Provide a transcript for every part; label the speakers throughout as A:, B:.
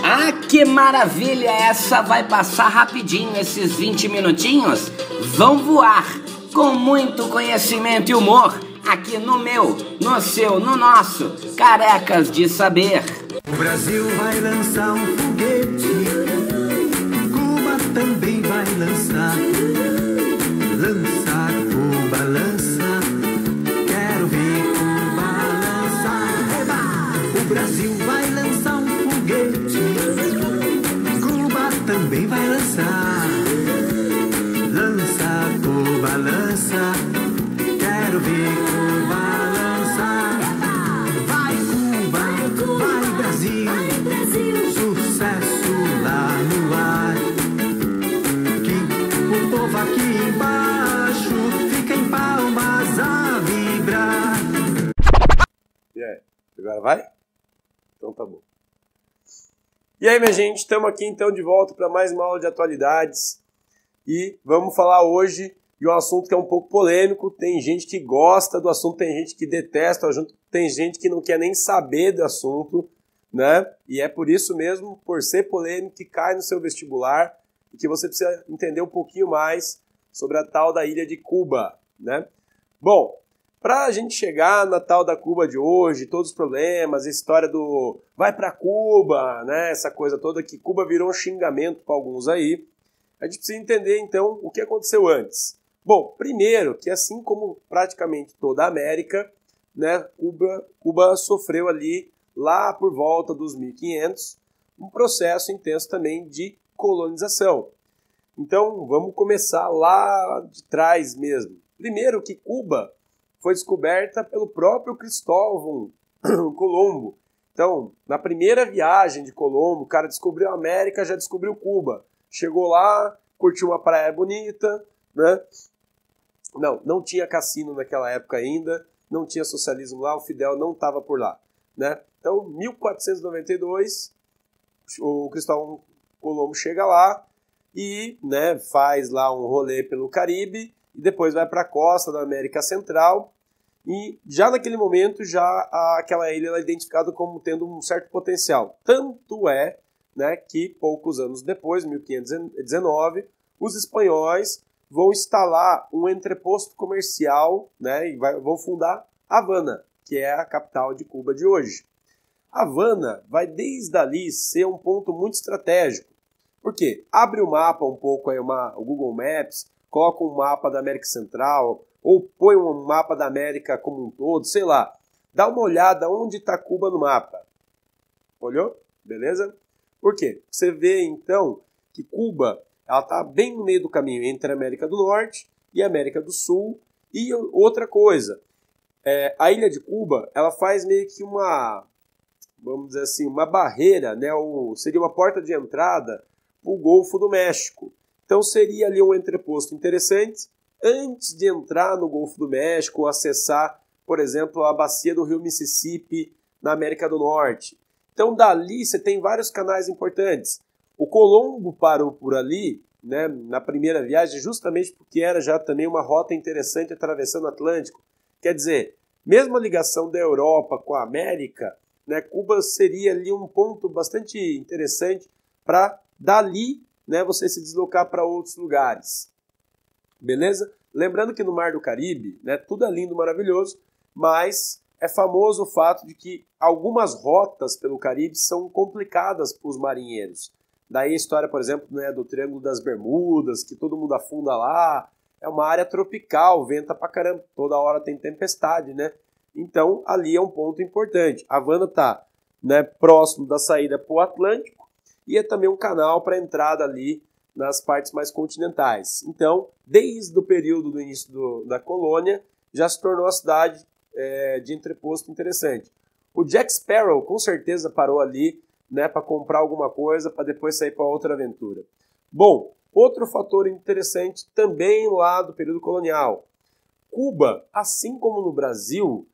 A: Ah, que maravilha! Essa vai passar rapidinho, esses 20 minutinhos vão voar com muito conhecimento e humor aqui no meu, no seu, no nosso Carecas de Saber.
B: O Brasil vai lançar um foguete, Cuba também vai lançar. Lança, Cuba, lança, quero ver Cuba lançar. Eba! O Brasil vai lançar um foguete, Cuba também vai lançar. Lança, Cuba, lança, quero ver Cuba lançar. Vai Cuba, vai Brasil, sucesso lá no ar. Que o povo aqui embaixo fica em palmas a vibrar.
C: E aí, agora vai? Então tá bom. E aí, minha gente, estamos aqui então de volta para mais uma aula de atualidades e vamos falar hoje de um assunto que é um pouco polêmico. Tem gente que gosta do assunto, tem gente que detesta o assunto, tem gente que não quer nem saber do assunto, né? E é por isso mesmo, por ser polêmico, que cai no seu vestibular e que você precisa entender um pouquinho mais sobre a tal da ilha de Cuba, né? Bom, para a gente chegar na tal da Cuba de hoje, todos os problemas, a história do vai para Cuba, né? Essa coisa toda que Cuba virou um xingamento para alguns aí, a gente precisa entender então o que aconteceu antes. Bom, primeiro que assim como praticamente toda a América, né, Cuba sofreu ali lá por volta dos 1500 um processo intenso também de colonização. Então vamos começar lá de trás mesmo. Primeiro que Cuba foi descoberta pelo próprio Cristóvão Colombo. Então, na primeira viagem de Colombo, o cara descobriu a América, já descobriu Cuba. Chegou lá, curtiu uma praia bonita, né? Não tinha cassino naquela época ainda, não tinha socialismo lá, o Fidel não estava por lá, né? Então, 1492, o Cristóvão Colombo chega lá e, né, faz lá um rolê pelo Caribe e depois vai para a costa da América Central e já naquele momento aquela ilha é identificada como tendo um certo potencial. Tanto é, né, que poucos anos depois, 1519, os espanhóis vão instalar um entreposto comercial, né, e vão fundar Havana, que é a capital de Cuba de hoje. Havana vai desde ali ser um ponto muito estratégico. Por quê? Abre o mapa um pouco, aí o Google Maps, coloca um mapa da América Central, ou põe um mapa da América como um todo, sei lá. Dá uma olhada onde está Cuba no mapa. Olhou? Beleza? Por quê? Você vê, então, que Cuba está bem no meio do caminho entre a América do Norte e a América do Sul. E outra coisa, a ilha de Cuba, ela faz meio que vamos dizer assim, uma barreira, né? Seria uma porta de entrada para o Golfo do México. Então seria ali um entreposto interessante antes de entrar no Golfo do México ou acessar, por exemplo, a bacia do rio Mississippi na América do Norte. Então dali você tem vários canais importantes. O Colombo parou por ali, né, na primeira viagem, justamente porque era já também uma rota interessante atravessando o Atlântico. Quer dizer, mesmo a ligação da Europa com a América, né, Cuba seria ali um ponto bastante interessante para dali, né, você se deslocar para outros lugares. Beleza? Lembrando que no Mar do Caribe, né, tudo é lindo, maravilhoso, mas é famoso o fato de que algumas rotas pelo Caribe são complicadas para os marinheiros. Daí a história, por exemplo, né, do Triângulo das Bermudas, que todo mundo afunda lá. É uma área tropical, venta pra caramba, toda hora tem tempestade, né? Então, ali é um ponto importante. Havana está, né, próximo da saída para o Atlântico e é também um canal para entrada ali nas partes mais continentais. Então, desde o período do início da colônia, já se tornou a cidade de entreposto interessante. O Jack Sparrow com certeza parou ali, né, para comprar alguma coisa, para depois sair para outra aventura. Bom, outro fator interessante também lá do período colonial. Cuba, assim como no Brasil,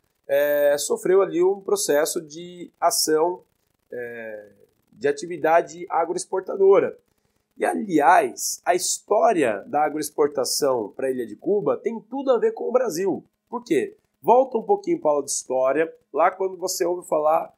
C: sofreu ali um processo de ação de atividade agroexportadora. E, aliás, a história da agroexportação para a ilha de Cuba tem tudo a ver com o Brasil. Por quê? Volta um pouquinho para a aula de história, lá quando você ouve falar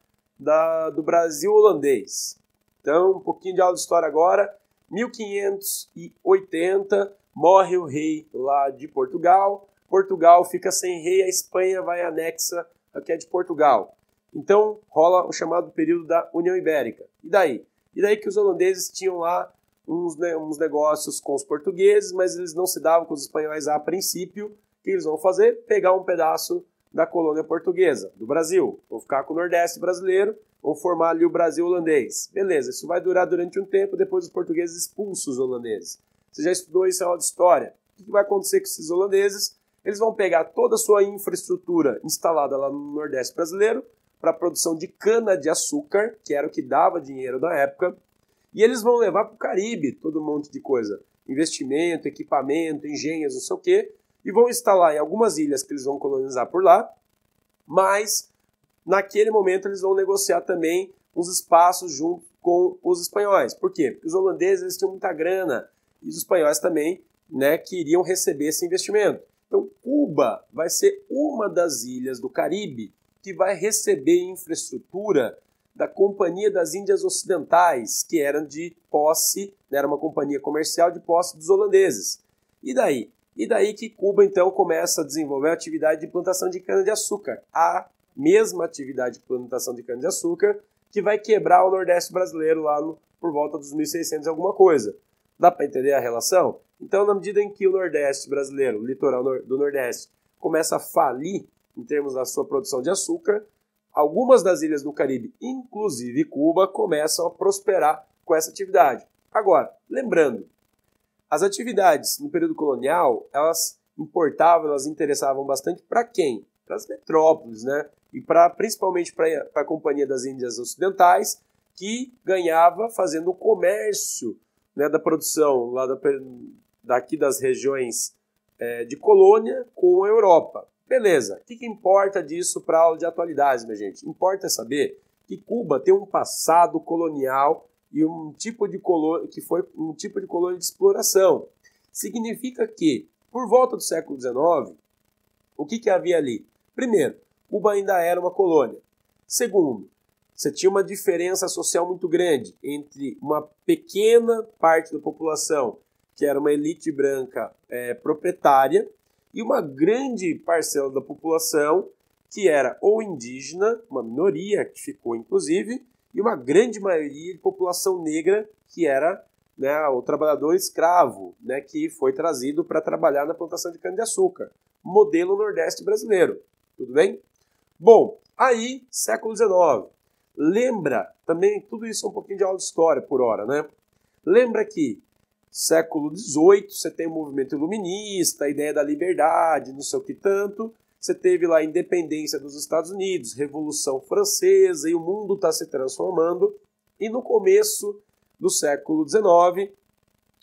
C: do Brasil holandês. Então, um pouquinho de aula de história agora. 1580, morre o rei lá de Portugal. Portugal fica sem rei, a Espanha vai e anexa a que é de Portugal. Então, rola o chamado período da União Ibérica. E daí? E daí que os holandeses tinham lá uns negócios com os portugueses, mas eles não se davam com os espanhóis a princípio. O que eles vão fazer? Pegar um pedaço da colônia portuguesa, do Brasil. Vão ficar com o Nordeste brasileiro, vão formar ali o Brasil holandês. Beleza, isso vai durar durante um tempo, depois os portugueses expulsam os holandeses. Você já estudou isso em aula de história? O que vai acontecer com esses holandeses? Eles vão pegar toda a sua infraestrutura instalada lá no Nordeste brasileiro para a produção de cana-de-açúcar, que era o que dava dinheiro na época, e eles vão levar para o Caribe todo um monte de coisa. Investimento, equipamento, engenhos, não sei o quê, e vão instalar em algumas ilhas que eles vão colonizar por lá, mas naquele momento eles vão negociar também os espaços junto com os espanhóis. Por quê? Porque os holandeses eles tinham muita grana e os espanhóis também, né, queriam receber esse investimento. Então Cuba vai ser uma das ilhas do Caribe que vai receber infraestrutura da Companhia das Índias Ocidentais, que eram de posse, era uma companhia comercial de posse dos holandeses. E daí? E daí que Cuba, então, começa a desenvolver a atividade de plantação de cana-de-açúcar. A mesma atividade de plantação de cana-de-açúcar que vai quebrar o Nordeste brasileiro lá por volta dos 1600 e alguma coisa. Dá para entender a relação? Então, na medida em que o Nordeste brasileiro, o litoral do Nordeste, começa a falir em termos da sua produção de açúcar, algumas das ilhas do Caribe, inclusive Cuba, começam a prosperar com essa atividade. Agora, lembrando, as atividades no período colonial, elas importavam, elas interessavam bastante para quem? Para as metrópoles, né? E principalmente para a Companhia das Índias Ocidentais, que ganhava fazendo o comércio, né, da produção lá daqui das regiões de colônia com a Europa. Beleza, o que importa disso para a aula de atualidades, minha gente? Importa saber que Cuba tem um passado colonial e um tipo de colônia que foi um tipo de colônia de exploração. Significa que, por volta do século XIX, o que havia ali? Primeiro, Cuba ainda era uma colônia. Segundo, você tinha uma diferença social muito grande entre uma pequena parte da população, que era uma elite branca proprietária, e uma grande parcela da população que era ou indígena, uma minoria que ficou inclusive, e uma grande maioria de população negra que era, né, o trabalhador escravo, né, que foi trazido para trabalhar na plantação de cana-de-açúcar. Modelo Nordeste brasileiro. Tudo bem? Bom, aí, século XIX. Lembra, também, tudo isso é um pouquinho de aula de história por hora, né? Lembra que século XVIII, você tem o movimento iluminista, a ideia da liberdade, não sei o que tanto. Você teve lá a independência dos Estados Unidos, Revolução Francesa, e o mundo está se transformando. E no começo do século XIX,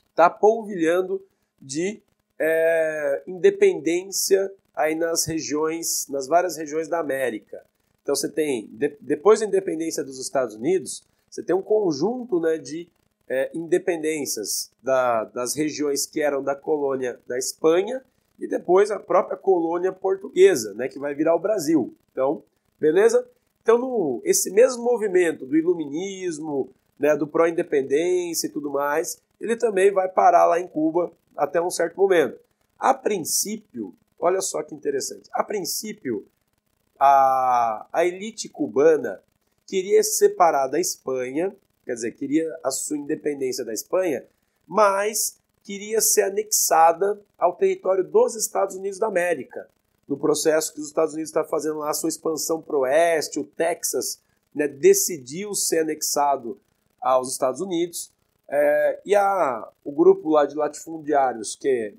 C: está polvilhando de independência aí nas várias regiões da América. Então você tem, depois da independência dos Estados Unidos, você tem um conjunto, né, de independências das regiões que eram da colônia da Espanha e depois a própria colônia portuguesa, né, que vai virar o Brasil. Então, beleza? Então, esse mesmo movimento do iluminismo, né, do pró-independência e tudo mais, ele também vai parar lá em Cuba até um certo momento. A princípio, olha só que interessante, a princípio, a elite cubana queria se separar da Espanha, quer dizer, queria a sua independência da Espanha, mas queria ser anexada ao território dos Estados Unidos da América, no processo que os Estados Unidos estão fazendo lá a sua expansão para o oeste. O Texas, né, decidiu ser anexado aos Estados Unidos, e o grupo lá de latifundiários, que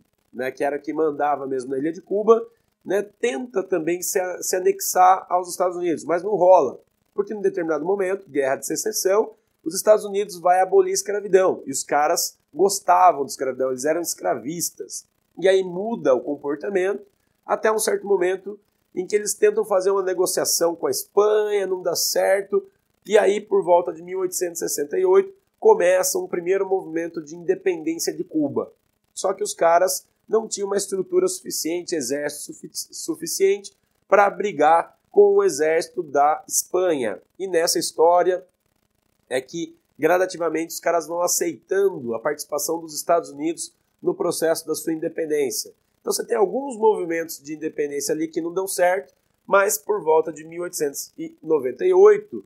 C: era quem mandava mesmo na ilha de Cuba, né, tenta também se anexar aos Estados Unidos, mas não rola, porque em determinado momento, guerra de secessão, os Estados Unidos vai abolir a escravidão, e os caras gostavam de escravidão, eles eram escravistas. E aí muda o comportamento, até um certo momento em que eles tentam fazer uma negociação com a Espanha, não dá certo, e aí por volta de 1868 começa um primeiro movimento de independência de Cuba. Só que os caras não tinham uma estrutura suficiente, exército suficiente para brigar com o exército da Espanha. E nessa história é que gradativamente os caras vão aceitando a participação dos Estados Unidos no processo da sua independência. Então você tem alguns movimentos de independência ali que não dão certo, mas por volta de 1898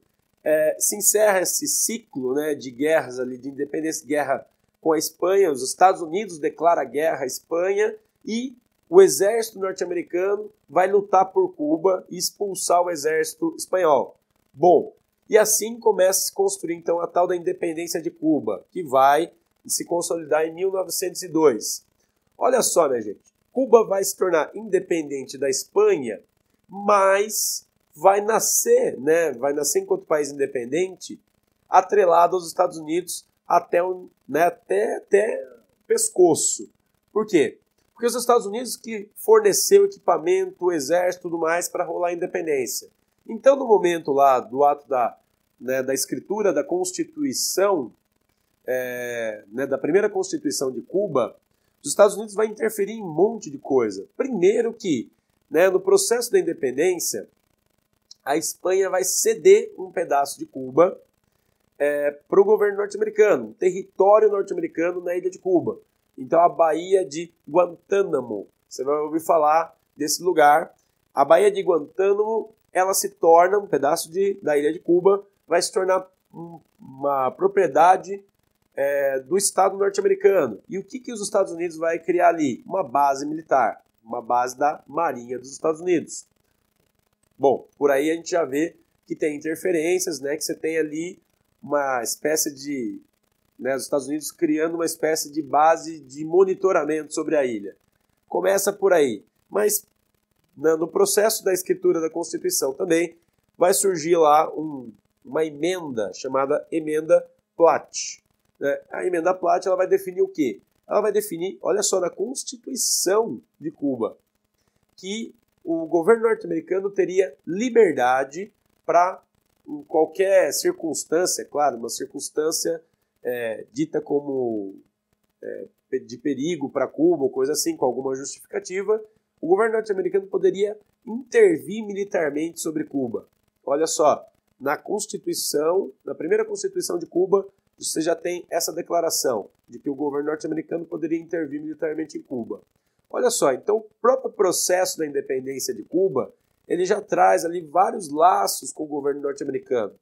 C: se encerra esse ciclo, né, de guerras ali, de independência, guerra com a Espanha. Os Estados Unidos declaram guerra à Espanha e o exército norte-americano vai lutar por Cuba e expulsar o exército espanhol. Bom, e assim começa a se construir então a tal da independência de Cuba, que vai se consolidar em 1902. Olha só, minha gente, Cuba vai se tornar independente da Espanha, mas vai nascer, né, enquanto país independente, atrelado aos Estados Unidos até o pescoço. Por quê? Porque os Estados Unidos que forneceu equipamento, o exército e tudo mais para rolar a independência. Então, no momento lá do ato da escritura da Constituição, da primeira Constituição de Cuba, os Estados Unidos vai interferir em um monte de coisa. Primeiro que, no processo da independência, a Espanha vai ceder um pedaço de Cuba para o governo norte-americano, território norte-americano na ilha de Cuba. Então a Baía de Guantánamo, você vai ouvir falar desse lugar. A Baía de Guantánamo, ela se torna, um pedaço da ilha de Cuba, vai se tornar uma propriedade do Estado norte-americano. E o que os Estados Unidos vai criar ali? Uma base militar, uma base da Marinha dos Estados Unidos. Bom, por aí a gente já vê que tem interferências, que você tem ali uma espécie de... os Estados Unidos criando uma espécie de base de monitoramento sobre a ilha. Começa por aí. Mas no processo da escritura da Constituição também vai surgir lá uma emenda chamada Emenda Platt. A Emenda Platt, ela vai definir o quê? Ela vai definir, olha só, na Constituição de Cuba, que o governo norte-americano teria liberdade para, em qualquer circunstância, claro, uma circunstância dita como de perigo para Cuba, ou coisa assim, com alguma justificativa, o governo norte-americano poderia intervir militarmente sobre Cuba. Olha só, na Constituição, na primeira Constituição de Cuba, você já tem essa declaração de que o governo norte-americano poderia intervir militarmente em Cuba. Olha só, então o próprio processo da independência de Cuba, ele já traz ali vários laços com o governo norte-americano.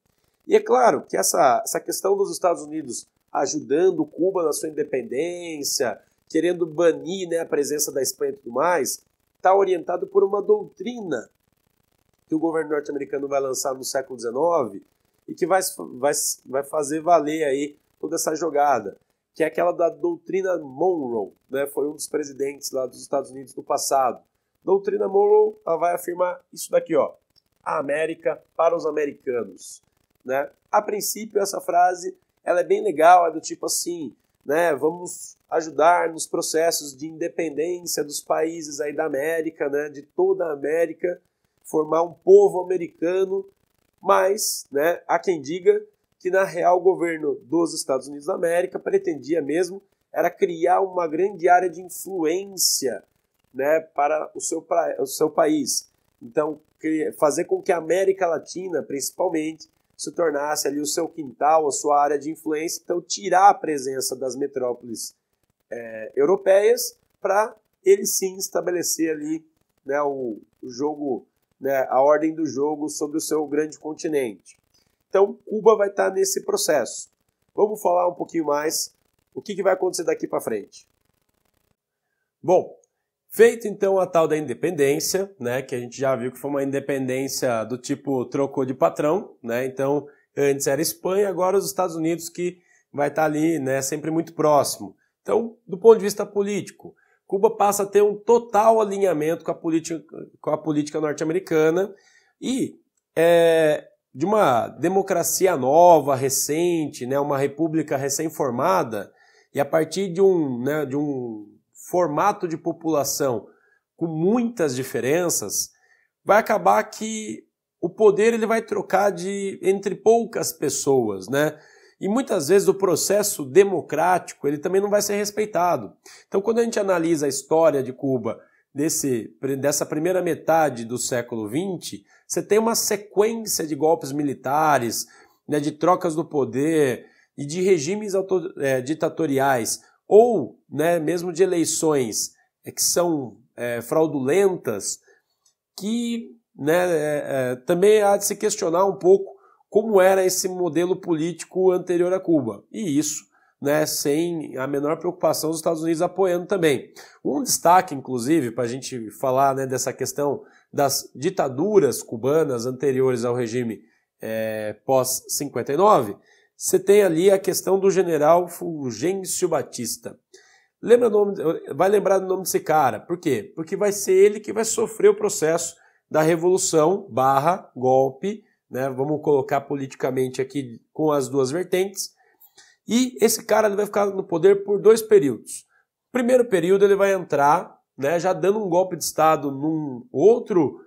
C: E é claro que essa questão dos Estados Unidos ajudando Cuba na sua independência, querendo banir a presença da Espanha e tudo mais, está orientado por uma doutrina que o governo norte-americano vai lançar no século XIX e que vai fazer valer aí toda essa jogada, que é aquela da doutrina Monroe, foi um dos presidentes lá dos Estados Unidos no passado. Doutrina Monroe, ela vai afirmar isso daqui, ó, a América para os americanos. A princípio, essa frase ela é bem legal, é do tipo assim, vamos ajudar nos processos de independência dos países aí da América, de toda a América, formar um povo americano, mas há quem diga que na real o governo dos Estados Unidos da América pretendia mesmo era criar uma grande área de influência para o seu país. Então, fazer com que a América Latina, principalmente, se tornasse ali o seu quintal, a sua área de influência, então tirar a presença das metrópoles europeias para ele sim estabelecer ali o jogo, a ordem do jogo sobre o seu grande continente. Então, Cuba vai estar nesse processo. Vamos falar um pouquinho mais o que vai acontecer daqui para frente. Bom, feito então a tal da independência, que a gente já viu que foi uma independência do tipo trocou de patrão, então antes era Espanha, agora os Estados Unidos que vai estar ali, sempre muito próximo. Então, do ponto de vista político, Cuba passa a ter um total alinhamento com a política norte-americana e de uma democracia nova, recente, uma república recém-formada, e a partir de um formato de população com muitas diferenças, vai acabar que o poder ele vai trocar entre poucas pessoas, E muitas vezes o processo democrático ele também não vai ser respeitado. Então, quando a gente analisa a história de Cuba dessa primeira metade do século XX, você tem uma sequência de golpes militares, de trocas do poder, e de regimes ditatoriais ou, né, mesmo de eleições que são fraudulentas, que, né, também há de se questionar um pouco como era esse modelo político anterior a Cuba. E isso, né, sem a menor preocupação dos Estados Unidos apoiando também. Um destaque, inclusive, para a gente falar, né, dessa questão das ditaduras cubanas anteriores ao regime pós-59, você tem ali a questão do general Fulgêncio Batista. Vai lembrar do nome desse cara. Por quê? Porque vai ser ele que vai sofrer o processo da revolução / golpe, né? Vamos colocar politicamente aqui com as duas vertentes. E esse cara ele vai ficar no poder por 2 períodos. Primeiro período ele vai entrar, né, já dando um golpe de Estado num outro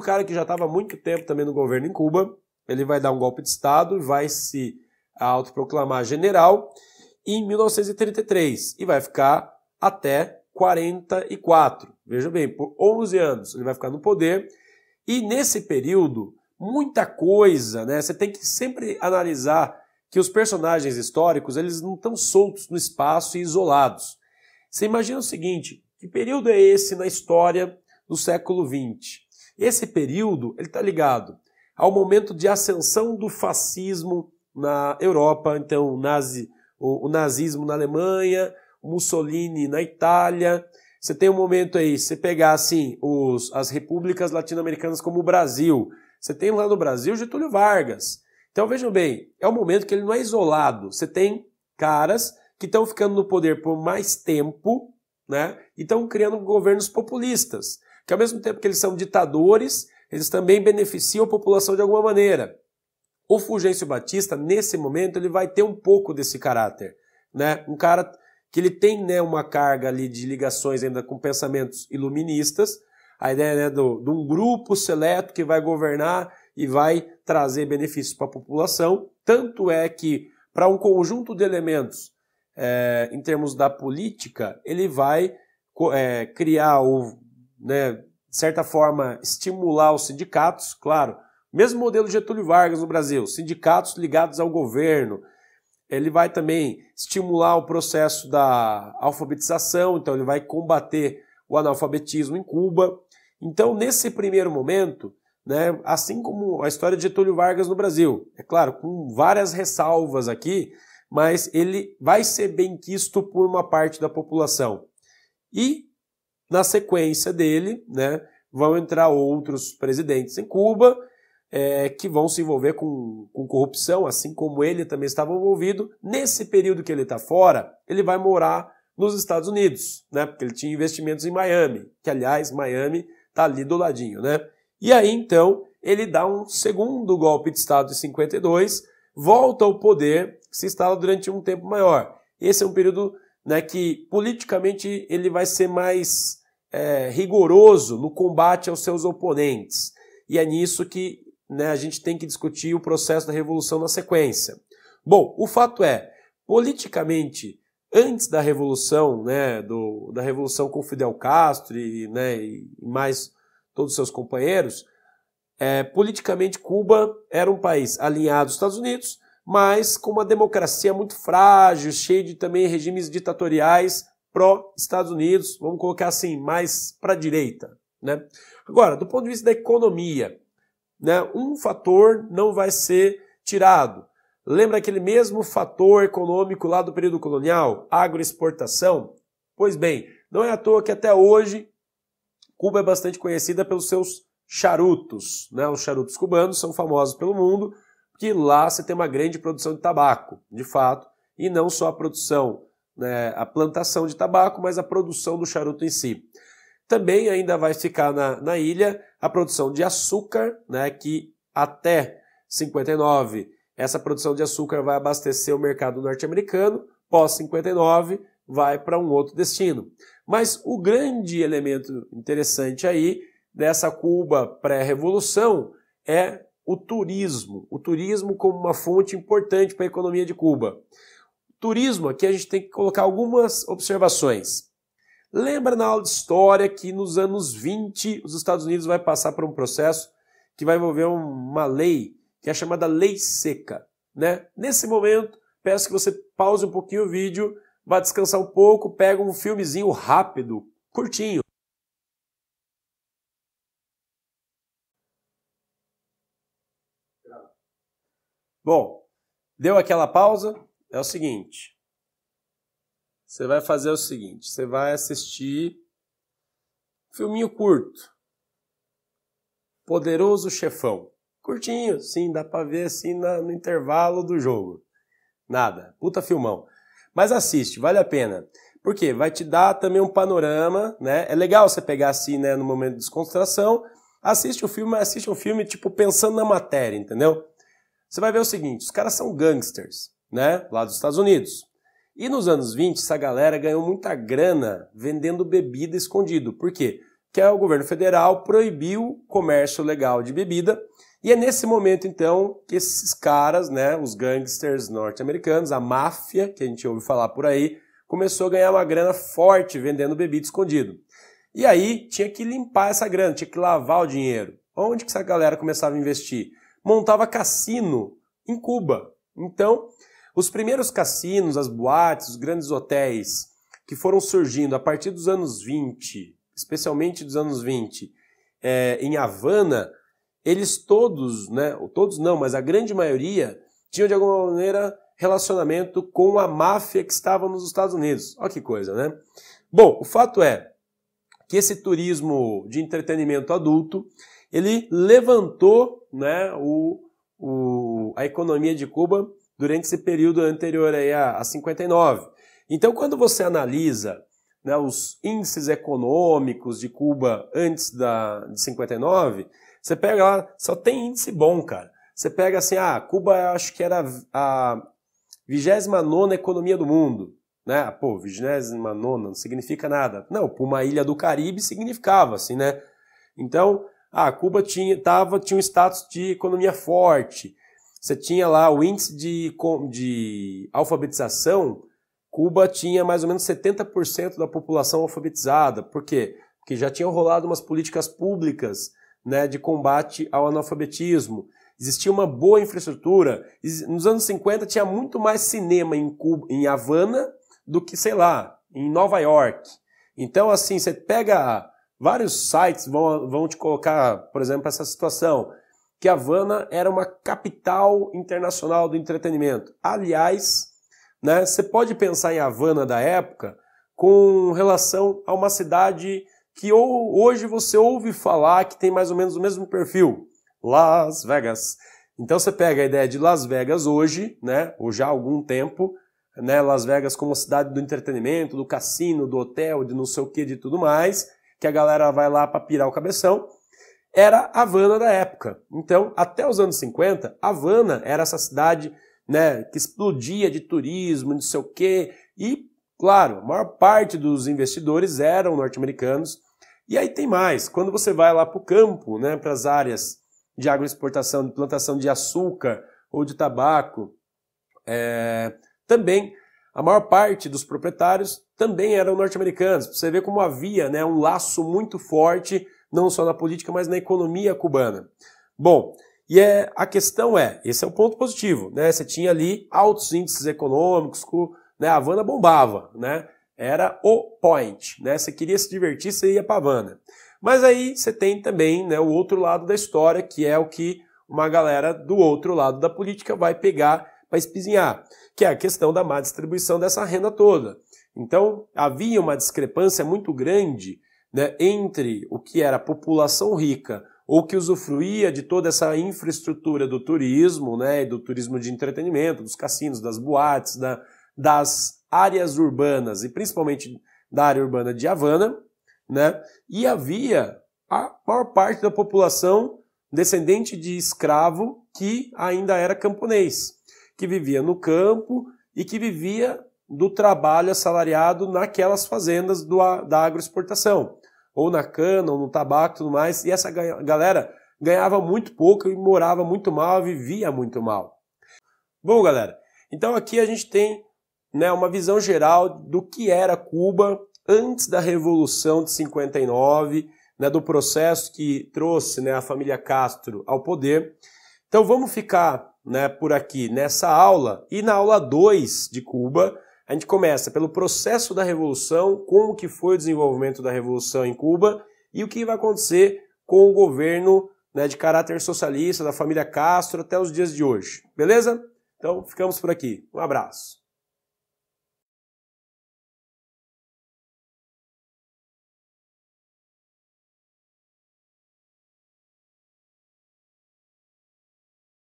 C: cara que já estava há muito tempo também no governo em Cuba. Ele vai dar um golpe de Estado, vai se autoproclamar general em 1933 e vai ficar até 44. Veja bem, por 11 anos ele vai ficar no poder. E nesse período, muita coisa, né? Você tem que sempre analisar que os personagens históricos eles não estão soltos no espaço e isolados. Você imagina o seguinte, que período é esse na história do século XX? Esse período ele está ligado ao momento de ascensão do fascismo na Europa, então o nazismo na Alemanha, o Mussolini na Itália. Você tem um momento aí, se você pegar assim, as repúblicas latino-americanas como o Brasil, você tem lá no Brasil Getúlio Vargas. Então vejam bem, é um momento que ele não é isolado. Você tem caras que estão ficando no poder por mais tempo, né? E estão criando governos populistas, que ao mesmo tempo que eles são ditadores, eles também beneficiam a população de alguma maneira. O Fulgêncio Batista, nesse momento, ele vai ter um pouco desse caráter, né? Um cara que ele tem, né, uma carga ali de ligações ainda com pensamentos iluministas, a ideia, né, de um grupo seleto que vai governar e vai trazer benefícios para a população. Tanto é que, para um conjunto de elementos em termos da política, ele vai criar ou, né, de certa forma, estimular os sindicatos, claro, mesmo modelo de Getúlio Vargas no Brasil, sindicatos ligados ao governo. Ele vai também estimular o processo da alfabetização, então ele vai combater o analfabetismo em Cuba. Então, nesse primeiro momento, né, assim como a história de Getúlio Vargas no Brasil, é claro, com várias ressalvas aqui, mas ele vai ser benquisto por uma parte da população. E, na sequência dele, né, vão entrar outros presidentes em Cuba, que vão se envolver com corrupção, assim como ele também estava envolvido. Nesse período que ele está fora, ele vai morar nos Estados Unidos, né, porque ele tinha investimentos em Miami, que, aliás, Miami está ali do ladinho, né? E aí, então, ele dá um segundo golpe de Estado em 52, volta ao poder, se instala durante um tempo maior. Esse é um período, né, que politicamente ele vai ser mais rigoroso no combate aos seus oponentes. E é nisso que, né, a gente tem que discutir o processo da Revolução na sequência. Bom, o fato é, politicamente, antes da Revolução, né, da Revolução com Fidel Castro e mais todos os seus companheiros, politicamente Cuba era um país alinhado aos Estados Unidos, mas com uma democracia muito frágil, cheio de também regimes ditatoriais pró-Estados Unidos, vamos colocar assim, mais para a direita, né? Agora, do ponto de vista da economia, né, um fator não vai ser tirado. Lembra aquele mesmo fator econômico lá do período colonial? Agroexportação? Pois bem, não é à toa que até hoje Cuba é bastante conhecida pelos seus charutos, né? Os charutos cubanos são famosos pelo mundo, porque lá você tem uma grande produção de tabaco, de fato, e não só a produção, né, a plantação de tabaco, mas a produção do charuto em si. Também ainda vai ficar na ilha a produção de açúcar, né, que até 59 essa produção de açúcar vai abastecer o mercado norte-americano, pós 59 vai para um outro destino. Mas o grande elemento interessante aí dessa Cuba pré-revolução é o turismo como uma fonte importante para a economia de Cuba. Turismo, aqui a gente tem que colocar algumas observações. Lembra na aula de história que nos anos 20 os Estados Unidos vai passar por um processo que vai envolver uma lei que é chamada Lei Seca. né? Nesse momento, peço que você pause um pouquinho o vídeo, vá descansar um pouco, pega um filmezinho rápido, curtinho. Bom, deu aquela pausa? É o seguinte. Você vai fazer o seguinte, você vai assistir um filminho curto. Poderoso Chefão. Curtinho, sim, dá pra ver assim no intervalo do jogo. Nada, puta filmão. Mas assiste, vale a pena. Por quê? Vai te dar também um panorama, né? É legal você pegar assim, né, no momento de descontração, assiste um filme tipo pensando na matéria, entendeu? Você vai ver o seguinte, os caras são gangsters, né, lá dos Estados Unidos. E nos anos 20, essa galera ganhou muita grana vendendo bebida escondido. Por quê? Porque o governo federal proibiu o comércio legal de bebida. E é nesse momento, então, que esses caras, né, os gangsters norte-americanos, a máfia, que a gente ouve falar por aí, começou a ganhar uma grana forte vendendo bebida escondido. E aí tinha que limpar essa grana, tinha que lavar o dinheiro. Onde que essa galera começava a investir? Montava cassino em Cuba. Então, os primeiros cassinos, as boates, os grandes hotéis que foram surgindo a partir dos anos 20, especialmente dos anos 20, em Havana, eles todos, né, todos não, mas a grande maioria, tinham de alguma maneira relacionamento com a máfia que estava nos Estados Unidos. Olha que coisa, né? Bom, o fato é que esse turismo de entretenimento adulto, ele levantou, né, a economia de Cuba durante esse período anterior aí a 59. Então, quando você analisa, né, os índices econômicos de Cuba antes de 59, você pega lá, só tem índice bom, cara. Você pega assim, Cuba acho que era a 29ª economia do mundo, né? Pô, 29ª não significa nada. Não, para uma ilha do Caribe significava, assim, né? Então, Cuba tinha um status de economia forte. Você tinha lá o índice de alfabetização, Cuba tinha mais ou menos 70% da população alfabetizada. Por quê? Porque já tinham rolado umas políticas públicas, né, de combate ao analfabetismo. Existia uma boa infraestrutura. Nos anos 50 tinha muito mais cinema em Havana do que, sei lá, em Nova York. Então, assim, você pega vários sites, vão te colocar, por exemplo, essa situação, que Havana era uma capital internacional do entretenimento. Aliás, né, você pode pensar em Havana da época com relação a uma cidade que hoje você ouve falar que tem mais ou menos o mesmo perfil, Las Vegas. Então você pega a ideia de Las Vegas hoje, né, ou já há algum tempo, né, Las Vegas como cidade do entretenimento, do cassino, do hotel, de não sei o que, de tudo mais, que a galera vai lá para pirar o cabeção, era Havana da época. Então, até os anos 50, Havana era essa cidade, né, que explodia de turismo, não sei o que, e, claro, a maior parte dos investidores eram norte-americanos. E aí tem mais, quando você vai lá para o campo, né, para as áreas de agroexportação, de plantação de açúcar ou de tabaco, também a maior parte dos proprietários também eram norte-americanos. Você vê como havia, né, um laço muito forte, não só na política, mas na economia cubana. Bom, e a questão esse é o ponto positivo, né? Você tinha ali altos índices econômicos, né? A Havana bombava, né? Era o point, né? Você queria se divertir, você ia para Havana. Mas aí você tem também, né, o outro lado da história, que é o que uma galera do outro lado da política vai pegar para espizinhar, que é a questão da má distribuição dessa renda toda. Então, havia uma discrepância muito grande, né, entre o que era a população rica ou que usufruía de toda essa infraestrutura do turismo, né, do turismo de entretenimento, dos cassinos, das boates, das áreas urbanas e principalmente da área urbana de Havana, né, e havia a maior parte da população descendente de escravo que ainda era camponês, que vivia no campo e que vivia do trabalho assalariado naquelas fazendas da agroexportação, ou na cana, ou no tabaco e tudo mais, e essa galera ganhava muito pouco e morava muito mal, vivia muito mal. Bom, galera, então aqui a gente tem, né, uma visão geral do que era Cuba antes da Revolução de 59, né, do processo que trouxe, né, a família Castro ao poder. Então vamos ficar, né, por aqui nessa aula, e na aula 2 de Cuba, a gente começa pelo processo da Revolução, como que foi o desenvolvimento da Revolução em Cuba e o que vai acontecer com o governo, né, de caráter socialista, da família Castro, até os dias de hoje. Beleza? Então ficamos por aqui. Um abraço.